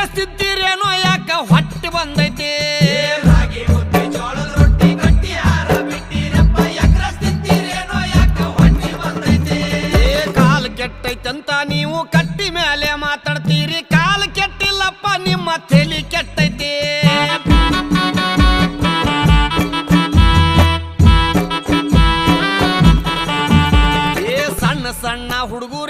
ಎಗ್ರಸ್ತಿದ್ದೀರೇನೋ ಯಾಕ ಹೊಟ್ಟೆ ಬಂದೈತಿ ಕಾಲ್ ಕೆಟ್ಟೈತಂತ ನೀವು ಕಟ್ಟಿ ಮೇಲೆ ಮಾತಾಡ್ತೀರಿ ಕಾಲ್ ಕೆಟ್ಟಿಲ್ಲಪ್ಪ ನಿಮ್ಮ ತಲಿ ಕೆಟ್ಟೈತಿ ಸಣ್ಣ ಸಣ್ಣ ಹುಡುಗರು